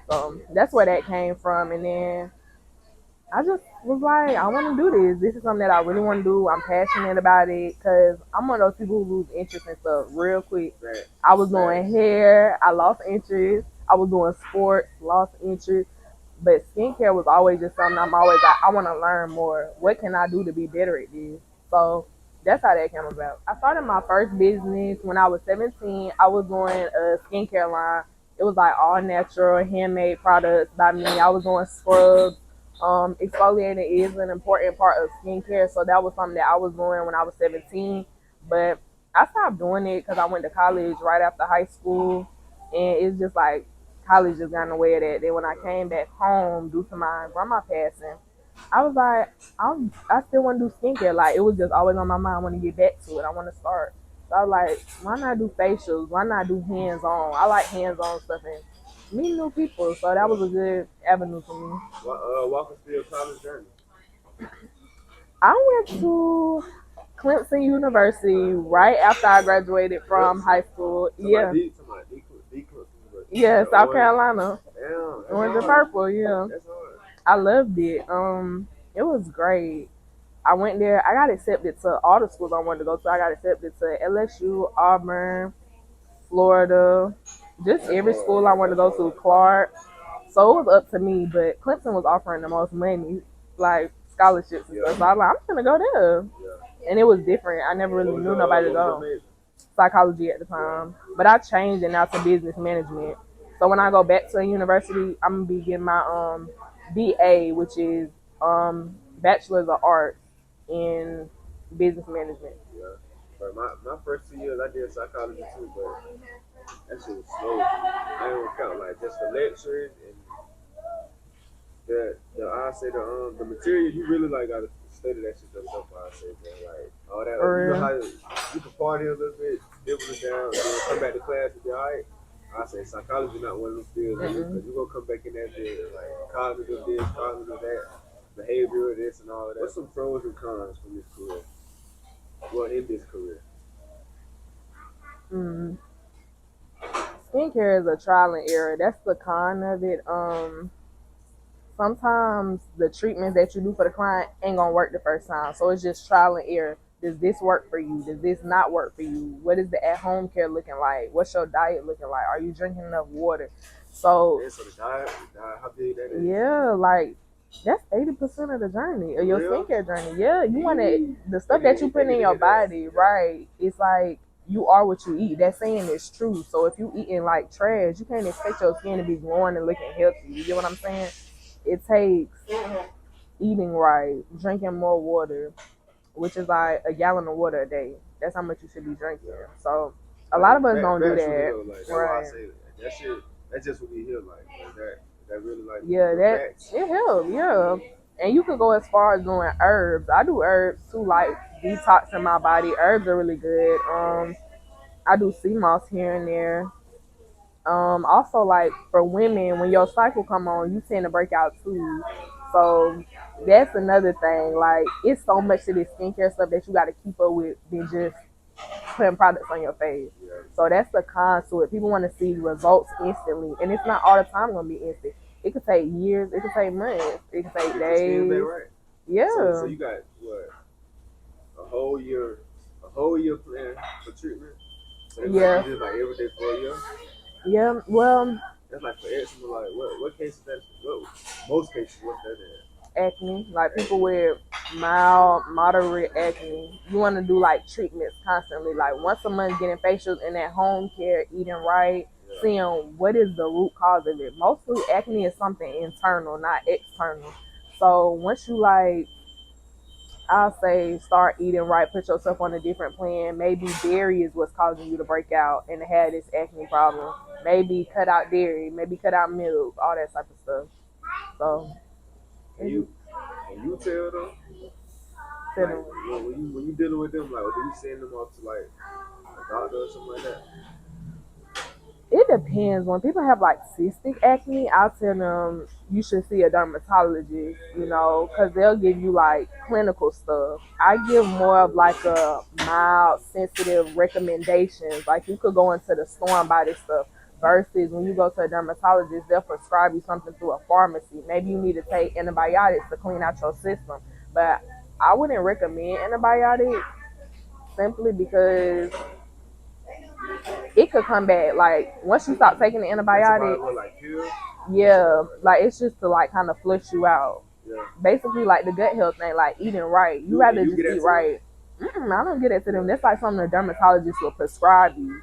So that's where that came from. And then I just was like, I want to do this. This is something that I really want to do. I'm passionate about it because I'm one of those people who lose interest in stuff real quick. I was doing hair, I lost interest. I was doing sports, lost interest. But skincare was always just something I'm always like, I want to learn more. What can I do to be better at this? So that's how that came about. I started my first business when I was 17. I was doing a skincare line. It was like all natural, handmade products by me. I was doing scrubs. Exfoliating is an important part of skincare, so that was something that I was doing when I was 17. But I stopped doing it because I went to college right after high school, and it's just like college just got in the way of that. Then when I came back home due to my grandma passing, I was like, I still want to do skincare. Like it was just always on my mind. I want to get back to it. I want to start. So I was like, why not do facials? Why not do hands on? I like hands on stuff and meet new people. So that was a good avenue for me. Walk us through your college journey. I went to Clemson University right after I graduated from high school. Yeah. Yeah, South Carolina. Orange and purple, yeah. I loved it. It was great. I went there. I got accepted to all the schools I wanted to go to. I got accepted to LSU, Auburn, Florida, just every school I wanted to go to, Clark. So it was up to me, but Clemson was offering the most money, like scholarships and stuff. So I was like, I'm gonna go there. And it was different. I never really knew nobody to go. Psychology at the time. But I changed it now to business management. So when I go back to a university, I'm gonna be getting my BA, which is Bachelor's of Arts in Business Management. But my first 2 years, I did psychology too, but that shit was slow. I don't count like just the lectures and the material. You really like gotta study that shit yourself. I say, man, like all that. You know how you can party a little bit, dibble it down, and then come back to class and be alright. I say psychology not one of those fields because you gonna come back in that field like cognitive this, cognitive that, behavioral this, and all of that. What's some pros and cons from this career? Well, in this career. Mm. Skincare is a trial and error. That's the con of it. Sometimes the treatments that you do for the client ain't gonna work the first time. So it's just trial and error. Does this work for you? Does this not work for you? What is the at-home care looking like? What's your diet looking like? Are you drinking enough water? So the diet, how big that is? Yeah, like that's 80% of the journey of your skincare journey. Yeah, you want to the stuff that you put in your body, right? It's like you are what you eat. That saying is true. So if you eating like trash, you can't expect your skin to be glowing and looking healthy. You get what I'm saying? It takes eating right, drinking more water, which is like a gallon of water a day. That's how much you should be drinking. So a lot of us don't do that. Right. That shit. That's just what we hear like that. That really like. Yeah, it helps. Yeah, and you could go as far as doing herbs. I do herbs too, like detoxing my body. Herbs are really good. I do sea moss here and there. Also like for women, when your cycle come on, you tend to break out too. So that's another thing. Like it's so much to this skincare stuff that you got to keep up with than just putting products on your face. So that's the con to it. People want to see results instantly, and it's not all the time gonna be instant. It could take years. It could take months. It could take days. Yeah. So you got what? A whole year plan for treatment. So yeah. Like every day for a year. Yeah. Well. That's like for eczema. Like what cases that? Most cases, what's that in? Acne, like people with mild, moderate acne. You want to do like treatments constantly, like once a month, getting facials and at home care, eating right, seeing what is the root cause of it. Mostly acne is something internal, not external. So once you like, I'll say start eating right, put yourself on a different plan. Maybe dairy is what's causing you to break out and to have this acne problem. Maybe cut out dairy, maybe cut out milk, all that type of stuff. So. Can you tell them? Like, when you dealing with them, like, do you send them off to like a doctor or something like that? It depends. When people have like cystic acne, I'll tell them you should see a dermatologist, because they'll give you like clinical stuff. I give more of like a mild, sensitive recommendations. Like you could go into the store and buy this stuff versus when you go to a dermatologist, they'll prescribe you something through a pharmacy. Maybe you need to take antibiotics to clean out your system. But I wouldn't recommend antibiotics simply because it could come back. Like once you stop taking the antibiotic, yeah, like it's just to like kind of flush you out. Yeah. Basically, like the gut health thing, like eating right. You rather just eat right. I don't get it to them. That's like something the dermatologist will prescribe you.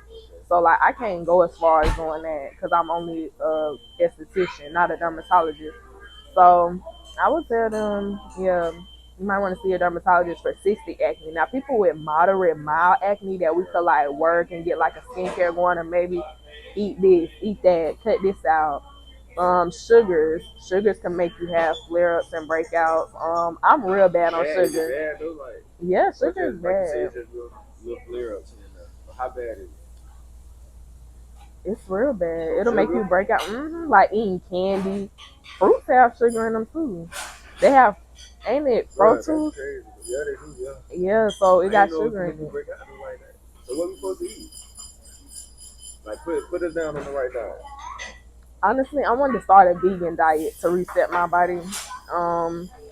So like I can't go as far as doing that because I'm only a esthetician, not a dermatologist. So I would tell them, yeah, you might want to see a dermatologist for cystic acne. Now, people with moderate, mild acne that we could like work and get like a skincare going, or maybe eat this, eat that, cut this out. Sugars can make you have flare ups and breakouts. I'm real bad on sugar. Yeah, sugar is bad. Flare ups. How bad is it? It's real bad. It'll make you break out. Like eating candy. Fruits have sugar in them too. They have, ain't it fructose? Yeah, they do. Yeah. Yeah, so it got sugar in it. Break out like that. So what we supposed to eat? Like put us down on the right diet. Honestly, I wanted to start a vegan diet to reset my body.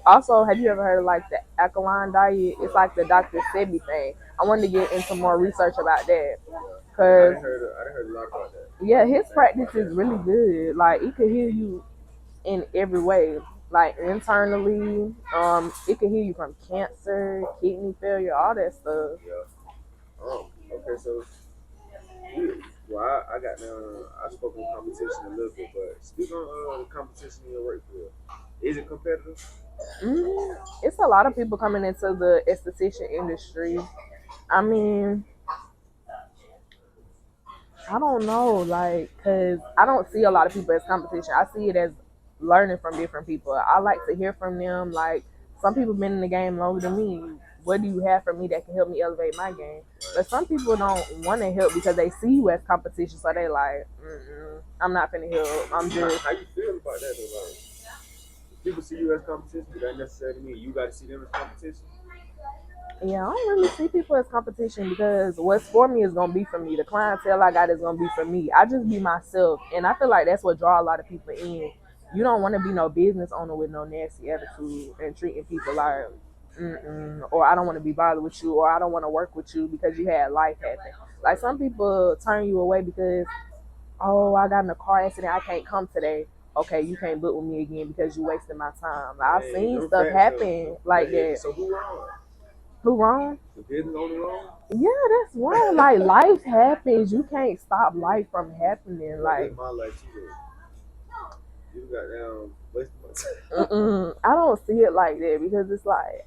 Also, have you ever heard of like the alkaline diet? It's like the Dr. Sebi thing. I wanted to get into more research about that. I didn't heard a lot about that. Yeah, his practice is really good. Like it could heal you in every way. Like internally, it can heal you from cancer, kidney failure, all that stuff. Yeah. Okay, so I got I spoke on competition a little bit, but speak on the competition in your work field. Is it competitive? It's a lot of people coming into the esthetician industry. I mean, I don't know, like, cause I don't see a lot of people as competition. I see it as learning from different people. I like to hear from them. Like, some people been in the game longer than me. What do you have for me that can help me elevate my game? But some people don't want to help because they see you as competition, so they like, I'm not finna help. I'm just. How you feel about that? Though? Like, people see you as competition, but that necessarily mean you got to see them as competition. Yeah, I don't really see people as competition because what's for me is gonna be for me. The clientele I got is gonna be for me. I just be myself, and I feel like that's what draw a lot of people in. You don't want to be no business owner with no nasty attitude and treating people like, or I don't want to be bothered with you, or I don't want to work with you because you had life happen. Like some people turn you away because, oh, I got in a car accident, I can't come today. Okay, you can't book with me again because you wasted my time. Like, I've seen stuff happen like that. So who wrong? Who wrong? The business owner wrong? Yeah, that's wrong. Like life happens. You can't stop life from happening. Like my life too. You got down wasting my time. I don't see it like that because it's like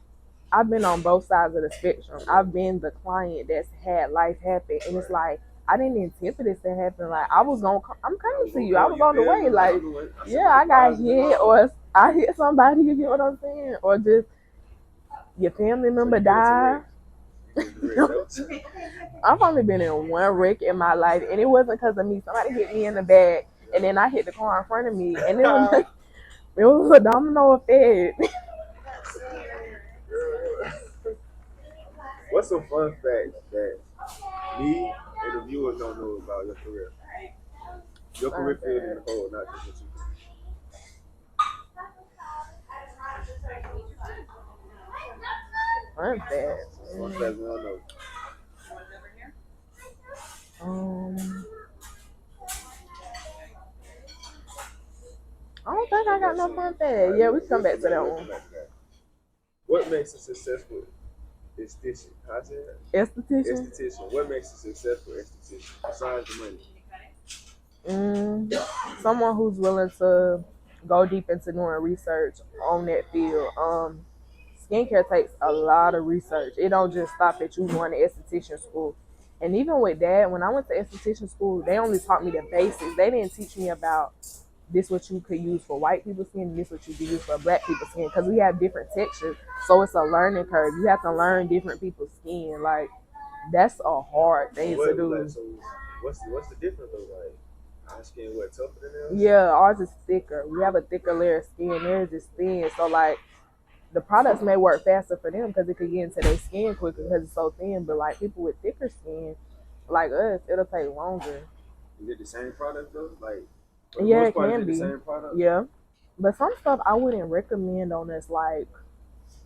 I've been on both sides of the spectrum. I've been the client that's had life happen, and it's like I didn't intend for this to happen. Like I'm coming to you. I was on the way. Like yeah, I got hit or I hit somebody. You get what I'm saying? Or just your family member died. I've only been in one wreck in my life, and it wasn't because of me. Somebody hit me in the back, and then I hit the car in front of me, and it was a domino effect. What's some fun facts that me and the viewers don't know about your career? Your career field in the whole, not just what you do. Fun facts. Fun facts we don't know. I don't think I got no fun facts. Yeah, we can come back to that one. What makes a successful esthetician? How I say that? Esthetician. What makes a successful esthetician besides the money? Someone who's willing to go deep into doing research on that field. Skincare takes a lot of research. It don't just stop at you going to esthetician school. And even with that, when I went to esthetician school, they only taught me the basics. They didn't teach me about this what you could use for white people's skin, and this what you could use for black people's skin, because we have different textures. So it's a learning curve. You have to learn different people's skin. Like that's a hard thing to do. So what's the difference though? Like Our skin what, tougher than theirs? Yeah, ours is thicker. We have a thicker layer of skin. Theirs is thin. So like the products may work faster for them because it could get into their skin quicker because it's so thin. But like people with thicker skin, like us, it'll take longer. Is it the same product though? Like for the Yeah, most it part, is can it the be. same product? Yeah, but some stuff I wouldn't recommend on us, like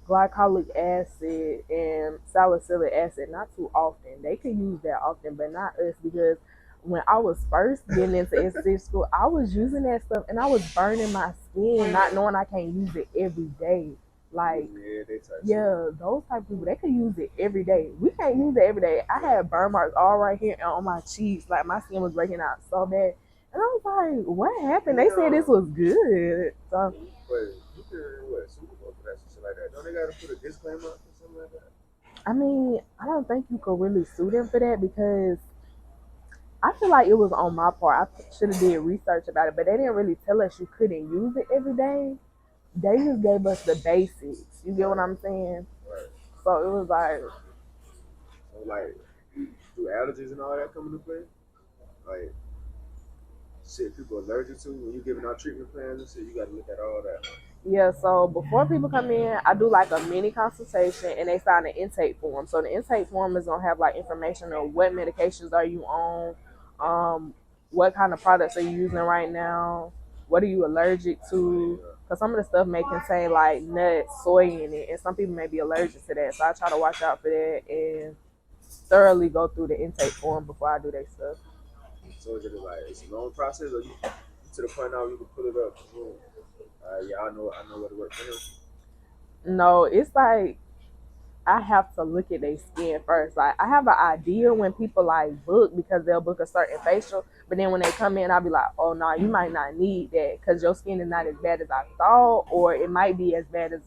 glycolic acid and salicylic acid, not too often. They could use that often, but not us because when I was first getting into institute school, I was using that stuff and I was burning my skin, not knowing I can't use it every day. Like, Yeah, they type shit. yeah, those type of people, they could use it every day. We can't use it every day. I had burn marks all right here and on my cheeks. Like, my skin was breaking out so bad. And I was like, what happened? They said this was good. So, But you can what Super Bowl for that shit like that. Don't they gotta put a disclaimer or something like that? I mean, I don't think you could really sue them for that because I feel like it was on my part. I should have did research about it, but they didn't really tell us you couldn't use it every day. They just gave us the basics. You get what I'm saying? Right. So it was like, So like, do allergies and all that come into play? Like, shit, people allergic to when you giving out treatment plans and shit. You gotta look at all that. yeah, so before people come in, I do like a mini consultation and they sign an intake form. So the intake form is gonna have like information on what medications are you on, what kind of products are you using right now, what are you allergic to? Because some of the stuff may contain like nuts, soy in it, and some people may be allergic to that. So I try to watch out for that and thoroughly go through the intake form before I do that stuff. So is it like it's a long process, or you to the point now you can put it up? Boom. Yeah, I know what to work for him. No, it's like I have to look at their skin first. Like I have an idea when people like book because they'll book a certain facial, but then when they come in, I'll be like, oh no, you might not need that because your skin is not as bad as I thought, or it might be as bad as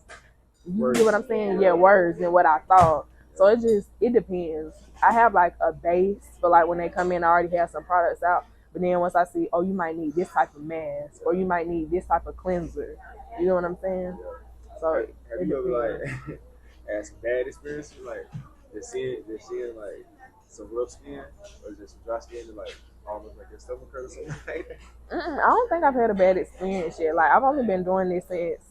you get what I'm saying? Yeah, worse than what I thought. So it depends. I have like a base for like when they come in, I already have some products out. But then once I see, oh, you might need this type of mask or you might need this type of cleanser. You know what I'm saying? So Have you ever like had some bad experiences, like they're seeing like some rough skin or just some dry skin and like almost like your stomach hurt or something like that? I don't think I've had a bad experience yet. Like I've only been doing this since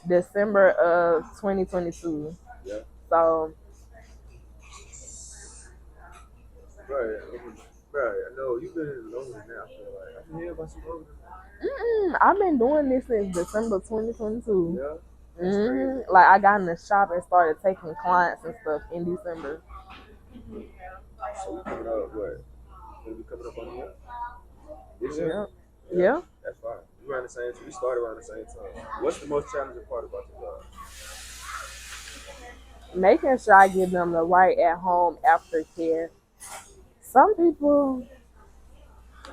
December of 2022. Yeah. So Right. Right. I know you've been in longer than that. I feel like I've been hearing about you longer than that. I've been doing this since December 2022. Yeah. Like I got in the shop and started taking clients and stuff in December. So we coming up what? Gonna be coming up on the year? This year? Yeah. That's fine. We around the same time. We started around the same time. What's the most challenging part about your job? Making sure I give them the right at home aftercare. Some people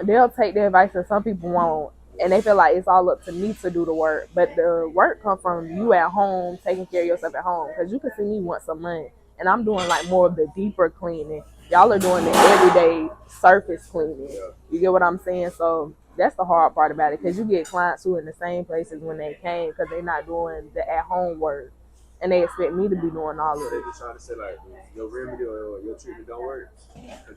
they'll take the advice and some people won't. And they feel like it's all up to me to do the work. But the work comes from you at home, taking care of yourself at home. Because you can see me once a month. And I'm doing like more of the deeper cleaning. Y'all are doing the everyday surface cleaning. You get what I'm saying? So that's the hard part about it. Because you get clients who are in the same places when they came because they're not doing the at home work. And they expect me to be doing all of They it. just trying to say like your remedy or your treatment don't work.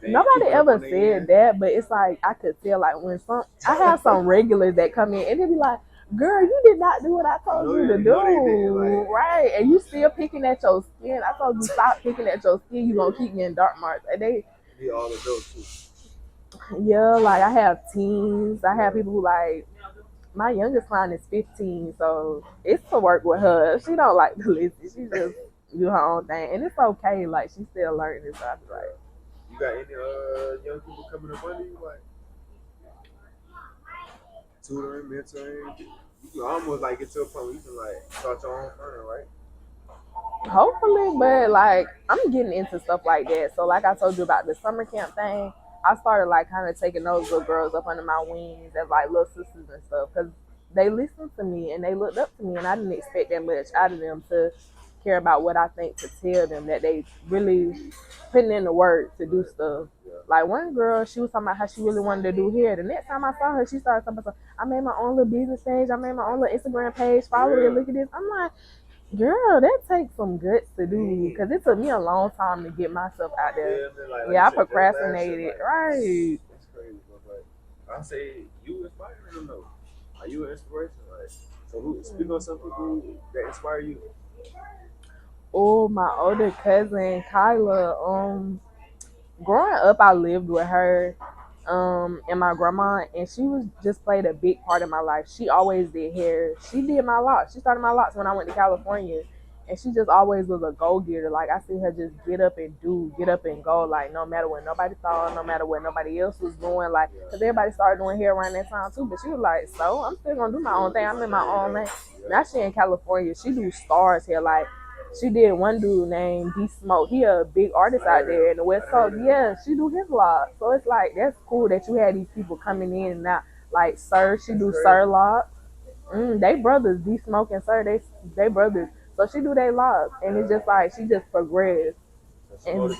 Nobody ever said that, but it's like I could tell like when I have some regulars that come in and they be like, girl, you did not do what I told you to do. Right. And you still picking at your skin. I told you stop picking at your skin, you gonna keep getting dark marks. And they all adults too. Yeah, like I have teens. I have people who like my youngest client is 15, so it's to work with her. She don't like to listen. She just do her own thing, and it's okay. Like she's still learning. So I feel like. You got any young people coming up under you like tutoring, mentoring? You can almost like get to a point where you can like start your own firm, right? Hopefully, but like I'm getting into stuff like that. So like I told you about the summer camp thing, I started like kind of taking those little girls up under my wings as like little sisters and stuff because they listened to me and they looked up to me and I didn't expect that much out of them to care about what I think to tell them that they really putting in the work to do stuff. Like one girl, she was talking about how she really wanted to do hair. The next time I saw her, she started talking about, I made my own little business page. I made my own little Instagram page. Follow it. Look at this. I'm like, girl, that takes some guts to do because it took me a long time to get myself out there. Yeah, I procrastinated. Right. It's crazy, but like, I say you inspiring them though. Are you an inspiration? Like, so who speak on some people that inspire you? Oh, my older cousin Kyla. Growing up, I lived with her, and my grandma, and she was just played a big part in my life. She always did hair. She did my locks. She started my locks when I went to California, and she just always was a go getter. Like I see her just get up and do, get up and go. Like no matter what nobody thought, no matter what nobody else was doing. Like because everybody started doing hair around that time too. But she was like, so I'm still gonna do my own thing. I'm in my own lane. Now she in California. She do stars hair like. She did one dude named D Smoke. He a big artist out there in the West Coast. Yeah, she do his lock. So it's like that's cool that you had these people coming in and out. Like Sir, she do Sir lock. They brothers, D Smoke and Sir, they brothers. So she do they locks, and it's just like she just progressed. And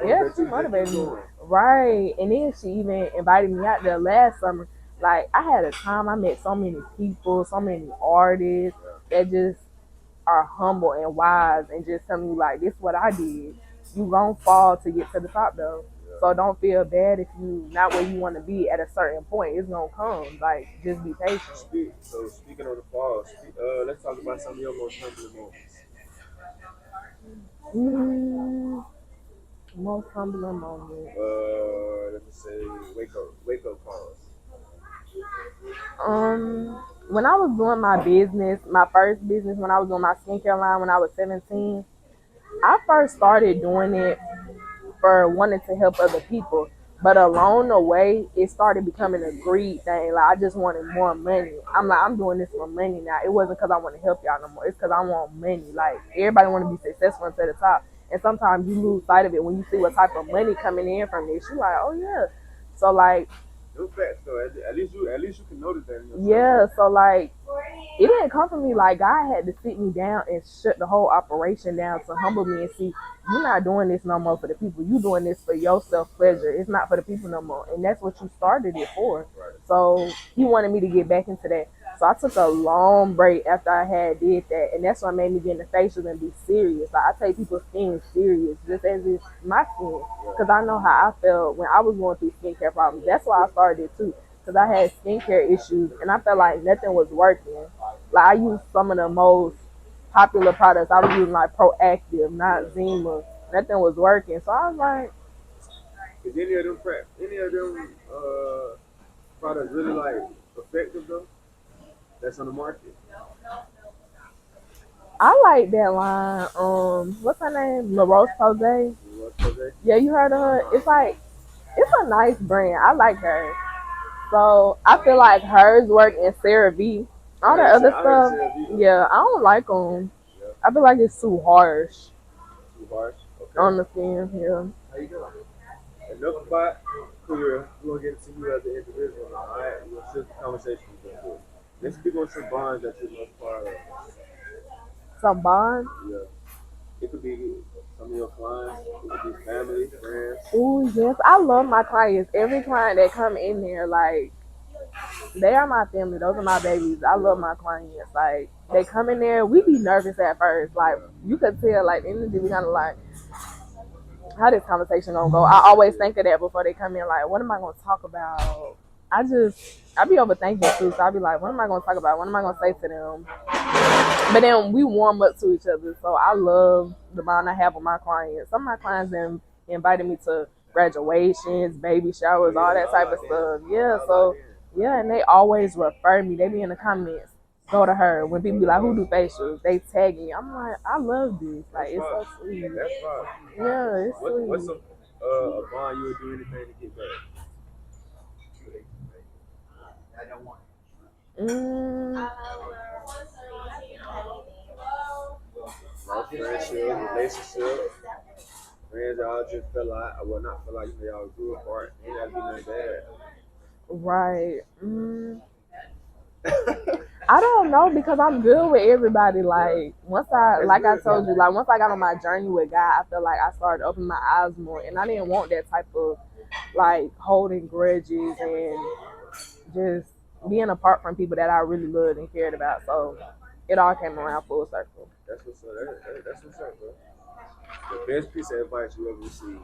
yeah, she motivated me. Right. And then she even invited me out there last summer. Like I had a time. I met so many people, so many artists that just are humble and wise and just telling you like this is what I did. You gonna fall to get to the top though. So don't feel bad if you not where you want to be at a certain point. It's gonna come. Like just be patient. So speaking of the fall, let's talk about some of your most humbling moments. Mm, most humbling moment. Let me say wake up calls. When I was doing my business, my first business, when I was doing my skincare line when I was 17, I first started doing it for wanting to help other people. But along the way, it started becoming a greed thing. Like I just wanted more money. I'm like, I'm doing this for money now. It wasn't because I want to help y'all no more. It's because I want money. Like everybody want to be successful and to the top. And sometimes you lose sight of it when you see what type of money coming in from this. You're like, oh yeah. So like, no facts though. At least you can notice that in yourself. Yeah. So like, it didn't come from me. Like God had to sit me down and shut the whole operation down to humble me and see you're not doing this no more for the people. You doing this for your self pleasure. It's not for the people no more. And that's what you started it for. So he wanted me to get back into that. So I took a long break after I had did that, and that's what made me get in the facials and be serious. Like I take people's skin serious, just as it's my skin, because I know how I felt when I was going through skincare problems. That's why I started it too, because I had skincare issues, and I felt like nothing was working. Like I used some of the most popular products. I was using like Proactive, not Zima. Nothing was working, so I was like, is any of them products really like effective though? That's on the market. I like that line. What's her name? La Rose Posay. Yeah, you heard of her? It's like it's a nice brand. I like her. So I feel like hers work and CeraVe. All the other stuff, yeah, I don't like them. I feel like it's too harsh. Too harsh. Okay. On the skin. Yeah. How you doing? Enough about career. We're gonna get to you as an individual. All right, we'll shift the conversation. Let's speak on some bonds that you're most proud of. Some bonds? Yeah. It could be some of your clients. It could be family, friends. Oh yes, I love my clients. Every client that come in there, like they are my family. Those are my babies. I love my clients. Like they come in there, we be nervous at first. Like you could tell, like energy, we kind of like how this conversation gonna go. I always think of that before they come in. Like, what am I gonna talk about? I be overthinking too. So I be like, what am I gonna talk about? What am I gonna say to them? But then we warm up to each other. So I love the bond I have with my clients. Some of my clients then invited me to graduations, baby showers, all that type of stuff. Yeah, so yeah, and they always refer me. They be in the comments, go to her. When people be like, who do facials? They tag me. I'm like, I love this. Like, it's so sweet. Yeah, it's sweet. What's a bond you would do anything to get better? Mm, Like friendship, relationship, friends y'all just fell out. I will not feel like y'all grew apart. Ain't gotta be nothing bad. right. I don't know because I'm good with everybody. Like like I told you, like once I got on my journey with God, I feel like I started opening my eyes more, and I didn't want that type of like holding grudges and just being apart from people that I really loved and cared about. So it all came around full circle. That's what's up. That's what's up, bro. The best piece of advice you ever received.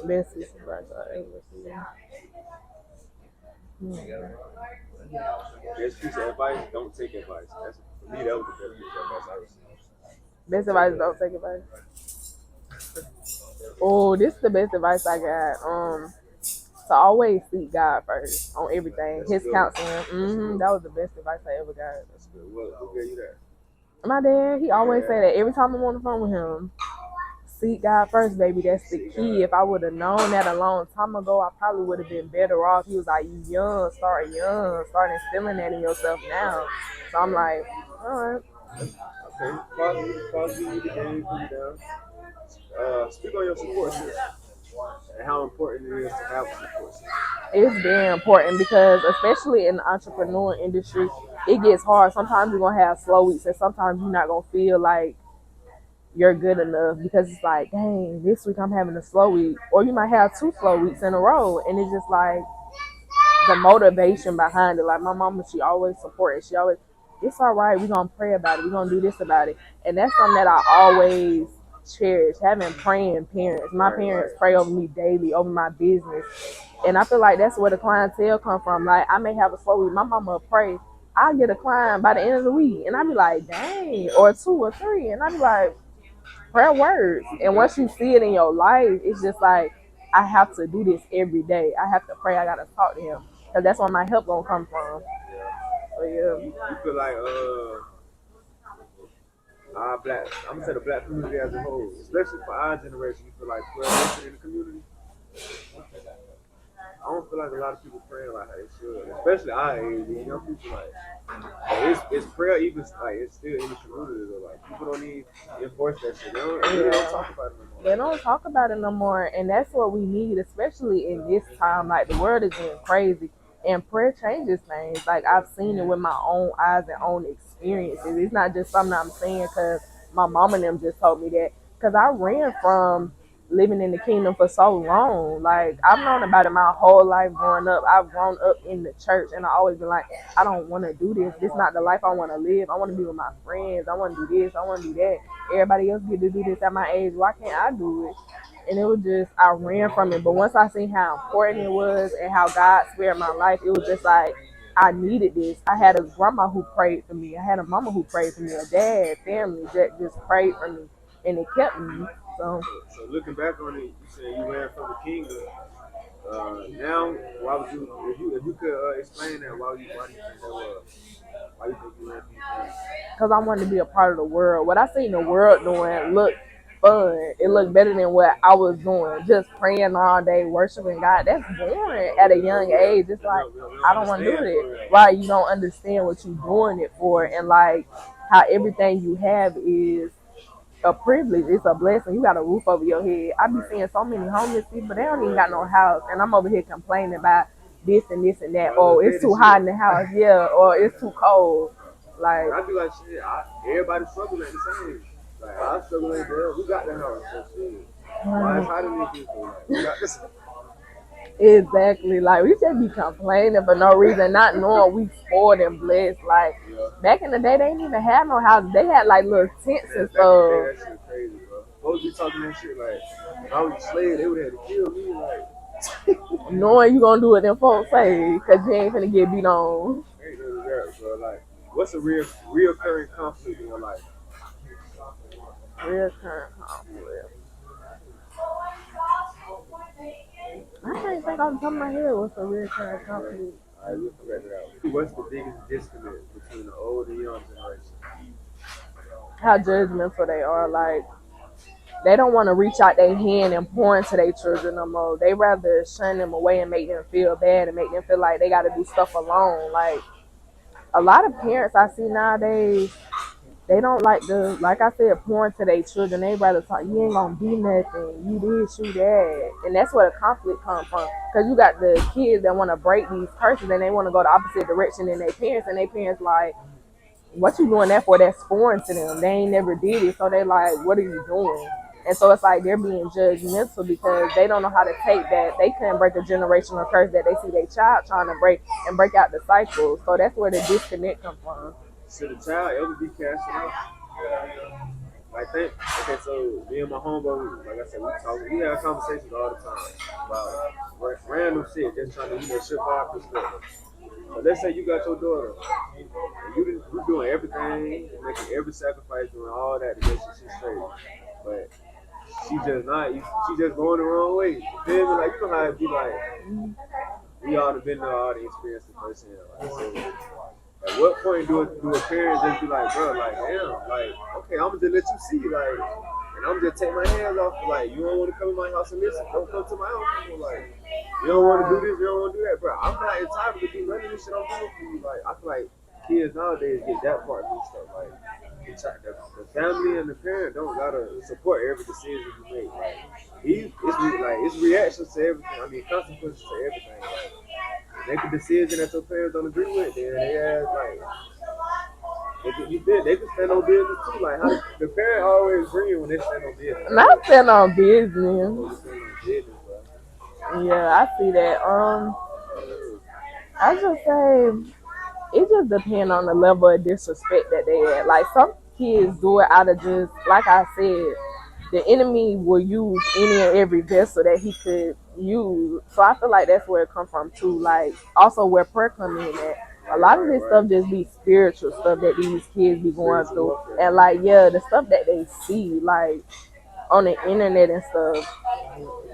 Best piece of advice I ever received. Best piece of advice: don't take advice. That's for me. That was the best piece of advice I received. Best advice, don't take advice. Oh, this is the best advice I got. To always seek God first on everything. His counseling. That was the best advice I ever got. That's good. Who gave you that? My dad, he always say that every time I'm on the phone with him. Seek God first, baby. That's the key. If I would have known that a long time ago, I probably would have been better off. He was like, you young, start instilling that in yourself now. So I'm like, all right. Okay. Pause you the game, put it down. Speak on your support system and how important it is to have a support system. It's very important because especially in the entrepreneur industry, it gets hard. Sometimes you're gonna have slow weeks and sometimes you're not gonna feel like you're good enough because it's like, dang, this week I'm having a slow week. Or you might have 2 slow weeks in a row and it's just like the motivation behind it. Like my mama, she always supported. She always, it's all right. We're gonna pray about it. We're gonna do this about it, and that's something that I always cherish. Having praying parents. My parents pray over me daily, over my business, and I feel like that's where the clientele come from. Like I may have a slow week. My mama will pray. I'll get a client by the end of the week, and I'll be like, dang, or 2 or 3, and I'll be like, prayer works. And once you see it in your life, it's just like I have to do this every day. I have to pray. I gotta talk to him because that's where my help gonna come from. So yeah. You feel like our black, I'm gonna say the black community as a whole, especially for our generation, you feel like prayer in the community. I don't feel like a lot of people praying like how they should, especially our age. You know, people it's prayer even like it's still in the community though. Like people don't need to enforce that shit. They don't talk about it no more. They don't talk about it no more, and that's what we need, especially in this time. Like the world is getting crazy, and prayer changes things. Like I've seen it with my own eyes and own experiences. It's not just something I'm saying because my mom and them just told me that. Because I ran from living in the kingdom for so long. Like I've known about it my whole life growing up. I've grown up in the church and I always been like, I don't want to do this. This is not the life I want to live. I want to be with my friends. I want to do this. I want to do that. Everybody else get to do this at my age. Why can't I do it? And it was just, I ran from it. But once I seen how important it was and how God spared my life, it was just like, I needed this. I had a grandma who prayed for me. I had a mama who prayed for me. A dad, family that just prayed for me. And it kept me. So looking back on it, you said you ran from the kingdom. Now, why would you, if you could explain that, why do you think that was? Why do you think you ran from the kingdom? Because I wanted to be a part of the world. What I seen the world doing looked fun. It looked better than what I was doing. Just praying all day, worshiping God. That's boring at a young age. It's like, I don't want to do it. Right? You don't understand what you're doing it for. And like how everything you have is a privilege. It's a blessing. You got a roof over your head. I be seeing so many homeless people. They don't even got no house, and I'm over here complaining about this and this and that. Oh, it's too hot in the house. Yeah, or it's too cold. Like I be like, shit. Everybody struggling at the same. Like I struggle like that. We got the house. So shit. Why it's hot in these people? Like, we got this. exactly. Like we just be complaining for no reason, not knowing we spoiled and blessed. Like back in the day, they didn't even have no houses. They had like little tents and stuff. That shit crazy, bro. Folks be talking that shit like, if I was a slave, they would have to kill me. Like, knowing you gonna do it, them folks say, because you ain't finna get beat on. Ain't none of that, bro. Like, what's a reoccurring conflict in your life? Reoccurring conflict. I can't think off the top of my head what's a reoccurring conflict. All right, we'll figure it out. What's the biggest disconnect between the old and young generation? How judgmental they are. Like they don't want to reach out their hand and pour into their children no more. They rather shun them away and make them feel bad and make them feel like they got to do stuff alone. Like a lot of parents I see nowadays, they don't like to, like I said, pour into their children. They rather talk, you ain't gonna be nothing, you this, you that. And that's where the conflict comes from. Because you got the kids that want to break these curses and they want to go the opposite direction than their parents. And their parents like, what you doing that for? That's foreign to them. They ain't never did it. So they like, what are you doing? And so it's like they're being judgmental because they don't know how to take that. They couldn't break a generational curse that they see their child trying to break and break out the cycle. So that's where the disconnect comes from. Should a child ever be casted out? Like think, okay, so me and my homeboy, like I said, we have conversations all the time about random shit, just trying to shift our perspective. So let's say you got your daughter, and you doing everything, making every sacrifice, doing all that to make sure she's straight, but she just not, she just going the wrong way. You feel me? Like you know how it be like. We all have been there, all the experience firsthand. Like, so at what point do a parent just be like, bro, like, damn, like, okay, I'm gonna just let you see, like, and I'm just take my hands off, like, you don't want to come in my house and listen, don't come to my house, like, you don't want to do this, you don't want to do that, bro. I'm not entitled to do none of this shit I'm doing for you. Like, I feel like kids nowadays get that part mixed up. Like, the family and the parent don't gotta support every decision you make. Like, it's reactions to everything. I mean, consequences to everything. Like, make a decision that your parents don't agree with, then they have like they can stand on business too. Like how the parent always agree when they stand on business. Not stand on business. Stand on business, Yeah, I see that. I just say it just depends on the level of disrespect that they had. Like some kids do it out of just like I said, the enemy will use any and every vessel that he could use. So I feel like that's where it comes from too. Like also where prayer come in at. A lot of this stuff just be spiritual stuff that these kids be going through. And like yeah, the stuff that they see like on the internet and stuff,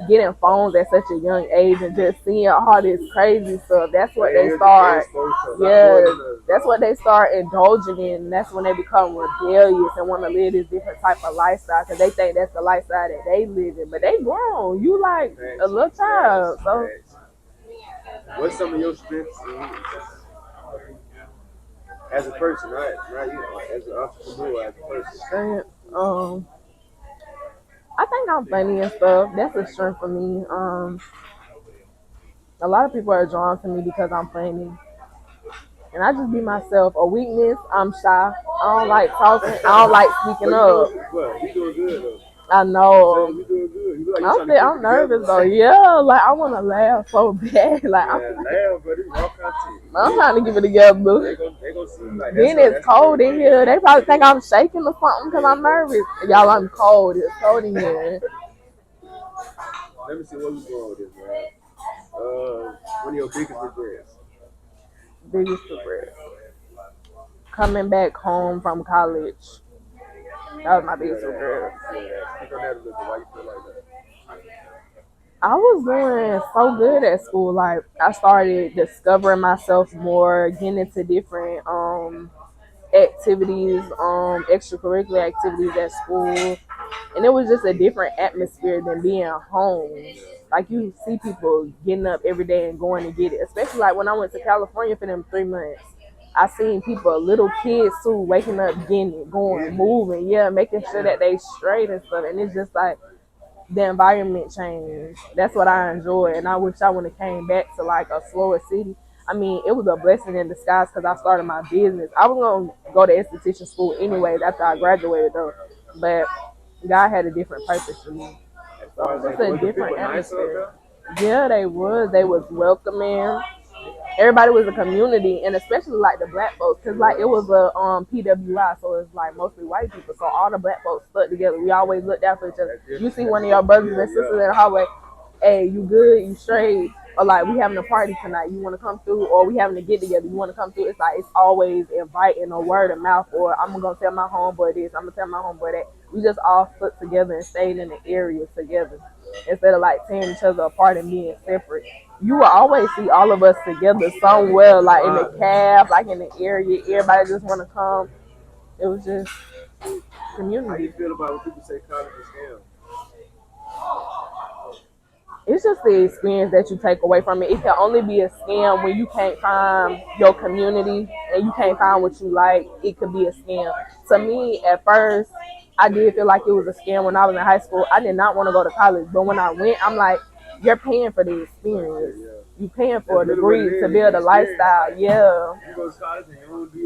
getting phones at such a young age and just seeing all this crazy stuff. That's what they start. Yeah, that's what they start indulging in. And that's when they become rebellious and want to live this different type of lifestyle because they think that's the lifestyle that they live in. But they grown. You like a little child. So what's some of your strengths as a person, right? Right, you know, as an entrepreneur, as a person. I think I'm funny and stuff. That's a strength for me. A lot of people are drawn to me because I'm funny. And I just be myself. A weakness, I'm shy. I don't like talking. I don't like speaking up. You doing good though. I know. You doing good. You like I'm nervous though. Yeah, like I want to laugh so bad. Like laugh, but it's raw content. I'm trying to give it together. They gonna see like then it's cold in here. They probably think I'm shaking or something because I'm nervous. Y'all, I'm cold. It's cold in here. Let me see what we going with this, man. One of your biggest regrets. Biggest regret. Coming back home from college. That was my biggest regret. I was doing so good at school. Like I started discovering myself more, getting into different activities, extracurricular activities at school. And it was just a different atmosphere than being home. Like you see people getting up every day and going to get it. Especially like when I went to California for them 3 months. I seen people, little kids too, waking up, getting it, going, moving, yeah, making sure that they straight and stuff. And it's just like the environment changed. That's what I enjoy. And I wish I would have came back to like a slower city. I mean, it was a blessing in disguise because I started my business. I was going to go to esthetician school anyways after I graduated though. But God had a different purpose for me. So it's a different atmosphere. Yeah, they was. They was welcoming. Everybody was a community, and especially like the black folks, because like it was a PWI, so it's like mostly white people. So all the black folks stuck together. We always looked out for each other. You see one of your brothers and sisters in the hallway, hey, you good? You straight? Or like we having a party tonight, you want to come through? Or we having to get together, you want to come through? It's like it's always inviting or word of mouth, or I'm gonna tell my homeboy this, I'm gonna tell my homeboy that. We just all stuck together and stayed in the area together instead of like tearing each other apart and being separate. You will always see all of us together somewhere, like in the cab, like in the area. Everybody just want to come. It was just community. How you feel about when people say college is scam? It's just the experience that you take away from it. It can only be a scam when you can't find your community and you can't find what you like. It could be a scam. To me, at first, I did feel like it was a scam when I was in high school. I did not want to go to college, but when I went, I'm like, you're paying for the experience. You're paying for a degree to build a lifestyle. Yeah. You go to college and you don't do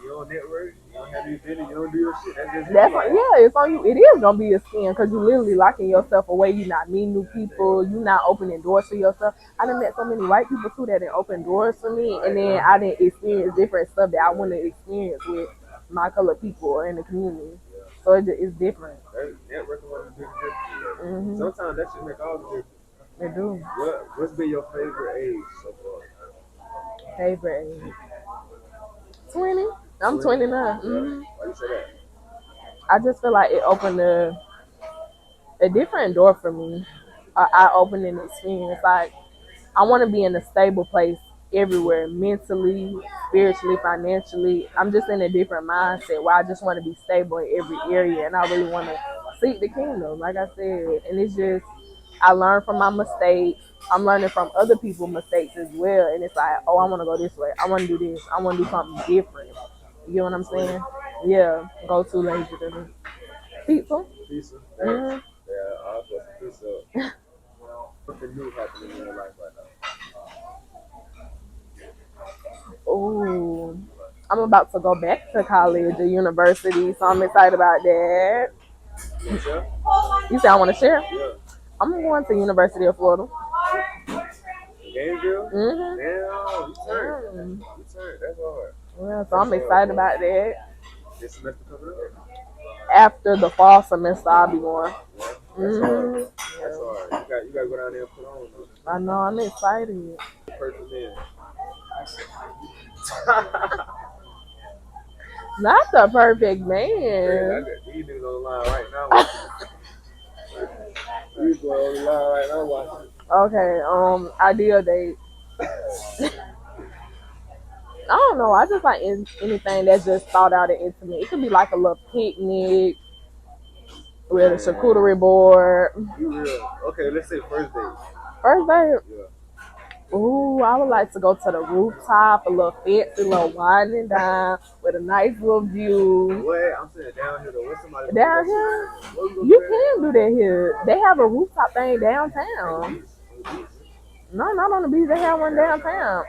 your network. You don't have any business. You don't do your shit. That's like, yeah, it's on you. It is gonna be a scam because you literally locking yourself away. You're not meeting new people. You're not opening doors for yourself. I done met so many white people too that didn't open doors for me, and then I didn't experience different stuff that I want to experience with my colored people in the community. So it's different. Networking one of the biggest differences. Mm-hmm. Sometimes that should make all the difference. They do. What's been your favorite age so far? Favorite age? 20. I'm 20? 29. Yeah. Mm-hmm. Why you say that? I just feel like it opened a different door for me, an eye-opening experience. Like I want to be in a stable place everywhere, mentally, spiritually, financially. I'm just in a different mindset where I just want to be stable in every area, and I really want to seek the kingdom, like I said. And it's just I learn from my mistakes. I'm learning from other people's mistakes as well, and it's like, oh, I want to go this way. I want to do this. I want to do something different. You get what I'm saying? Yeah. Go to lazy than me. Pizza. Pizza. Mm-hmm. Yeah, I'll put some pizza up. Something new happening in your life right now. Ooh, I'm about to go back to college or university, so I'm excited about that. You sure? You say I want to share? Yeah. I'm going to University of Florida. Gainesville? Mm-hmm. Damn, you turned. You turned. That's hard. Yeah, so I'm excited about that. This semester coming up? After the fall semester, I'll be going. Yeah. That's Mm-hmm. hard. That's hard. You gotta go down there and put on. I know, I'm excited. Perfect man. Not the perfect man. I got these niggas on the line right now. These boys on the line right now watching. Okay, ideal date. I don't know. I just like anything that's just thought out and intimate. It could be like a little picnic with a charcuterie board. You real? Okay, let's say first date. First date. Yeah. Ooh, I would like to go to the rooftop, a little fancy, little winding down with a nice little view. What? I'm saying down here though. What's somebody Down here, you can do that here. They have a rooftop thing downtown. No, not on the beach. They have one downtown.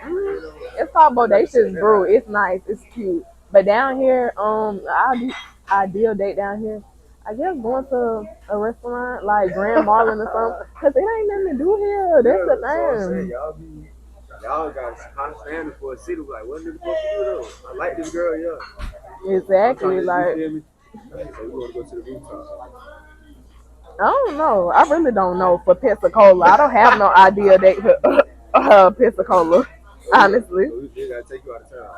It's called Bodacious Brew. It's nice. It's cute. But down here, ideal date down here. I guess going to a restaurant like Grand Marlin or something, cause it ain't nothing to do here. That's the thing. Y'all got high standards for a city. Like, what nigga supposed to do though? I like this girl, yeah. Exactly. Like, you feel me? So we want to go to the rooftop. I don't know. I really don't know for Pensacola. I don't have no idea date for Pensacola, honestly. So we gotta take you out of town.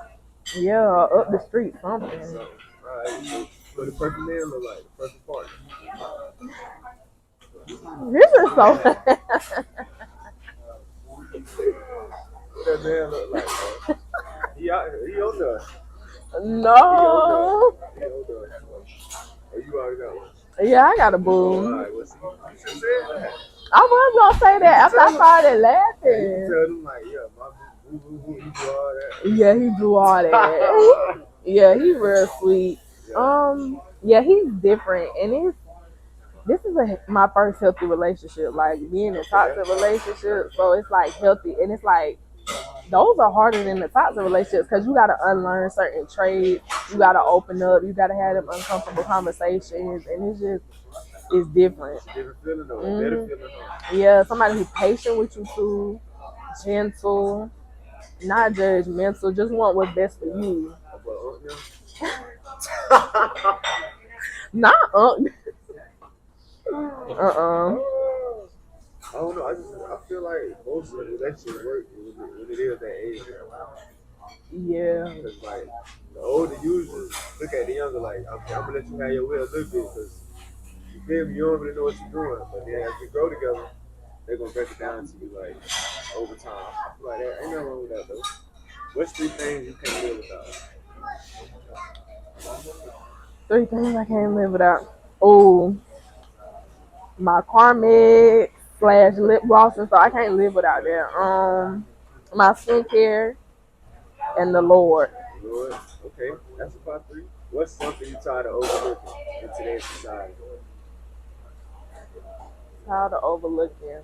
Yeah, up the street, something. Alright, what the perfect man look like? The perfect partner. This is so. What that man look like, bro? He on there. No. He on there. Oh, you already got one. Yeah, I got a boo. Alright, you should say that. I was gonna say that after I started laughing. You tell them like, yeah, my boo, he do all that. Yeah, he do all that. Yeah, he real sweet. Yeah, he's different, and this is my first healthy relationship. Like being in a toxic relationship, so it's like healthy, and it's like those are harder than the toxic relationships because you gotta unlearn certain traits. You gotta open up. You gotta have them uncomfortable conversations, and it's different. It's a different feeling though. Better feeling though. Yeah, somebody who's patient with you too, gentle, not judgmental, just want what's best for you. Not I don't know. I feel like most of the relationships work when it is that age. Yeah. Because like the older users look at the younger like, okay, I'm gonna let you have your way a little bit because you feel me, you don't really know what you're doing. But then as you grow together, they're gonna break it down to you like over time. I feel like that ain't nothing wrong with that though. What's 3 things you can't live without? 3 things I can't live without. Oh, my Carmex / lip gloss, and so I can't live without that. My skincare and the Lord. Lord, okay, that's about 3. What's something you tired of overlooking in today's society? Tired of overlooking.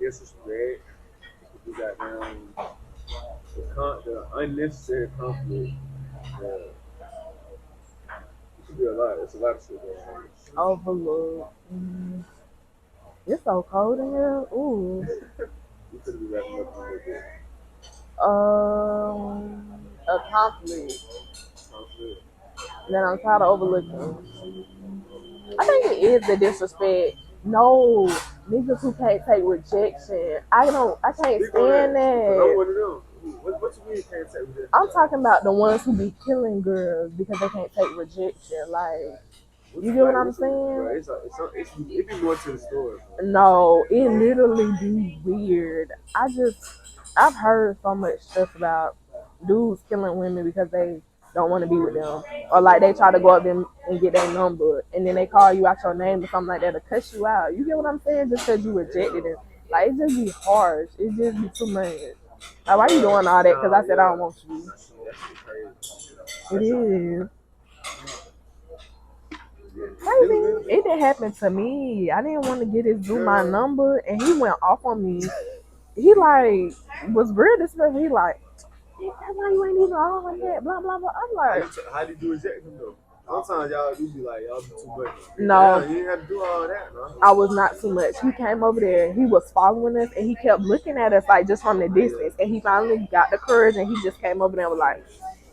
Disrespect. You got the unnecessary conflict. It could be a lot. It's a lot of shit going on. Overlook. It's so cold in here. Ooh. You could be wrapping up a little bit. A conflict. that I'm tired of overlooking. I think it is the disrespect. No, niggas who can't take rejection. I can't stand that. I'm that. one of them. What you mean can't take rejection? I'm talking about the ones who be killing girls because they can't take rejection. Like, you get what I'm saying? It be more to the story. No, it literally be weird. I've heard so much stuff about dudes killing women because they don't want to be with them, or like they try to go up them and get their number, and then they call you out your name or something like that to cuss you out. You get what I'm saying? Just because you rejected it, like it just be harsh. It just be too much. Like, why you doing all that? Because I said I don't want you. It is. Crazy. It didn't happen to me. I didn't want to get his dude my number, and he went off on me. He like was real disrespectful. He like, that's why you ain't even on that. Blah blah blah. I'm like, how did you reject him though? Sometimes y'all do be like, y'all be too much. No, you didn't have to do all that, no. I was not too much. He came over there. He was following us, and he kept looking at us like just from the distance. And he finally got the courage, and he just came over there and was like,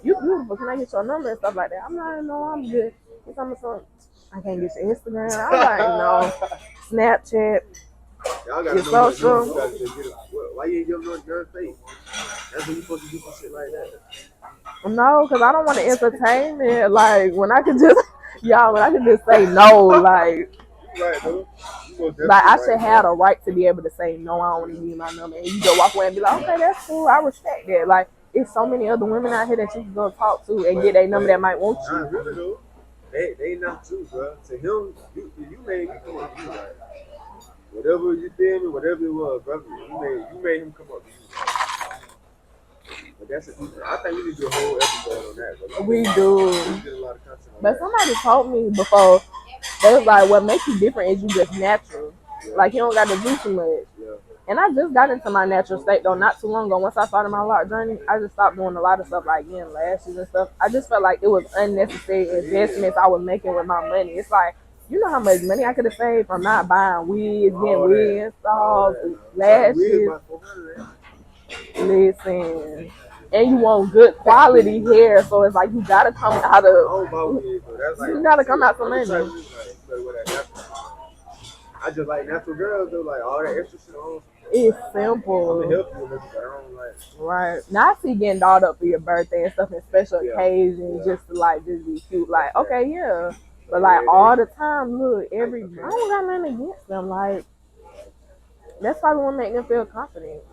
"You beautiful. Can I get your number and stuff like that?" I'm like, "No, I'm good." He's talking something. I can't get your Instagram. I'm like, "No, Snapchat, Y'all your social." Why you ain't giving no nerd face? That's when you supposed to do some shit like that. No, because I don't want to entertain it. Like when I could just, y'all, when I could just say no, like. Right, though. Like I should have a right to be able to say no, I don't want to give you my number, and you go walk away and be like, okay, that's cool, I respect that. Like it's so many other women out here that you can go talk to and get a number that might want you. Not really though. They not too, bro. To him, you made me come up to you, like whatever you feel me, whatever it was, brother. You made him come up to you. But that's I think we need to do a whole episode on that. Bro. We do. But somebody told me before, they was like, what makes you different is you just natural. Yeah. Like you don't got to do too much. Yeah. And I just got into my natural state though not too long ago. Once I started my lock journey, I just stopped doing a lot of stuff like getting lashes and stuff. I just felt like it was unnecessary investments I was making with my money. It's like, you know how much money I could have saved from not buying wigs, getting wig installs, lashes. Listen. And you want good quality hair, so it's like you gotta come out of. You gotta come out some money. I just like natural girls though, like all that extra shit on. It's simple. Right. Now I see getting dolled up for your birthday and stuff in special occasions just to like just be cute. Like, okay, yeah. But like all the time, look, I don't got nothing against them. Like that's probably what make them feel confident.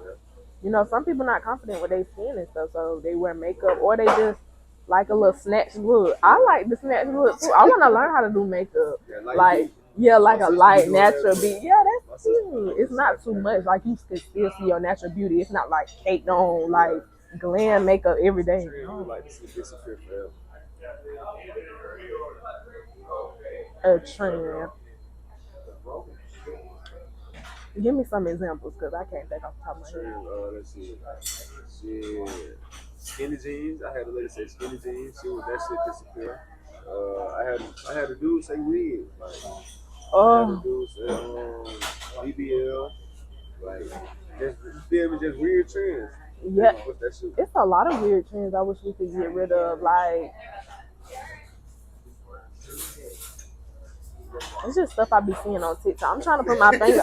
You know, some people not confident with their skin and stuff, so they wear makeup or they just like a little snatch look. I like the snatch look too. I want to learn how to do makeup. Like a light natural beat. Yeah, that's cute. It's not too much. Like you can still see your natural beauty. It's not like Cait on like glam makeup every day. A trend. Give me some examples because I can't think off the top of my head. Let's see. Skinny jeans. I had a lady say skinny jeans. She was that shit disappear. I had a dude say weed. Like, I had a dude say BBL. Like, just weird trends. Yeah, it's a lot of weird trends I wish we could get rid of. Like, it's just stuff I be seeing on TikTok. I'm trying to put my finger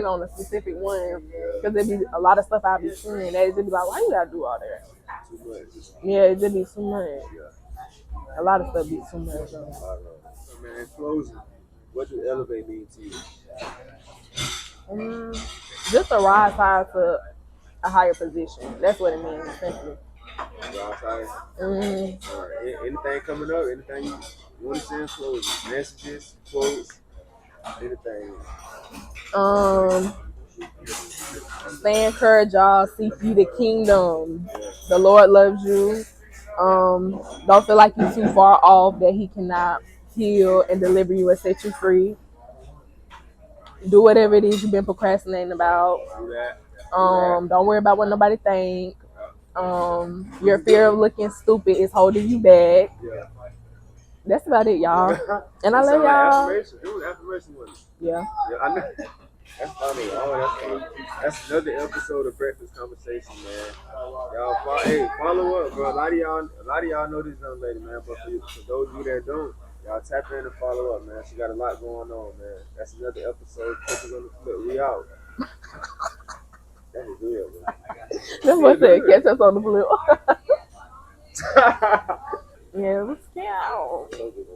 on a specific one because there be a lot of stuff I be seeing that it just be like, why you gotta do all that? Too much. Yeah, it just be too much. A lot of stuff be too much. Man, in closing, what does elevate mean to you? Just to rise higher to a higher position. That's what it means, simply. Rise higher. Anything coming up? Anything you want to say in closing? Messages, quotes, anything. Stay encouraged, y'all. Seek ye the kingdom. The Lord loves you. Don't feel like you're too far off that He cannot heal and deliver you and set you free. Do whatever it is you've been procrastinating about. Don't worry about what nobody think. Your fear of looking stupid is holding you back. That's about it, y'all. And I love y'all. Affirmation. Yeah. That's funny. Oh, that's funny. That's another episode of Breakfast Conversation, man. Y'all, hey, follow up, bro. A lot of y'all know this young lady, man. But for those of you that don't, y'all tap in and follow up, man. She got a lot going on, man. That's another episode. Cooking on the flip. We out. That is good, man. That's what I said. Catch us on the flip. Yeah, let's go. So good,